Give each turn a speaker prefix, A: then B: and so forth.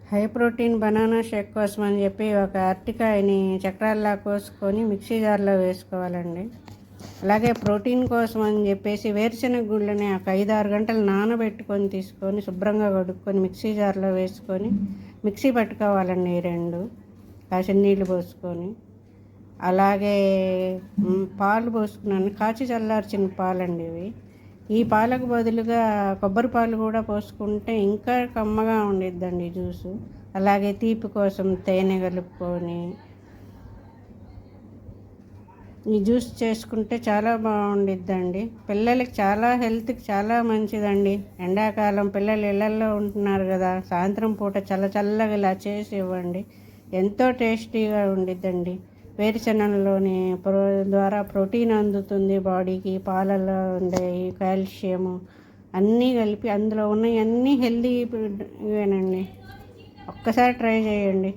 A: High protein banana Sheikh కోసం అని చెప్పి ఒక అరటికాయని చక్రాల్లా కోసుకొని మిక్సీ జార్లో వేసుకోవాలండి. అలాగే ప్రోటీన్ కోసం అని చెప్పేసి వేరుశెనగ గుళ్ళని ఒక 5-6 గంటలు నానబెట్టుకొని తీసుకొని శుభ్రంగా కడుక్కొని మిక్సీ జార్లో వేసుకొని మిక్సీ పట్టుకోవాలండి. ఈ రెండు కాసిన నీళ్ళు పోసుకొని, అలాగే పాలు పోసుకున్నాను, కాచి చల్లార్చిన పాలండి ఇవి. ఈ పాలకు బదులుగా కొబ్బరి పాలు కూడా పోసుకుంటే ఇంకా కమ్మగా ఉండిద్దండి జ్యూసు. అలాగే తీపి కోసం తేనె కలుపుకొని ఈ జ్యూస్ చేసుకుంటే చాలా బాగుండిద్దండి. పిల్లలకి చాలా హెల్త్కి చాలా మంచిదండి. ఎండాకాలం పిల్లలు ఇళ్ళల్లో ఉంటున్నారు కదా, సాయంత్రం పూట చల్లగా ఇలా చేసి ఇవ్వండి. ఎంతో టేస్టీగా ఉండిద్దండి. వేరుశెనగలోని ద్వారా ప్రోటీన్ అందుతుంది బాడీకి. పాలలో ఉండే కాల్షియము అన్నీ కలిపి అందులో ఉన్నవన్నీ హెల్దీ ఇవేనండి. ఒక్కసారి ట్రై చేయండి.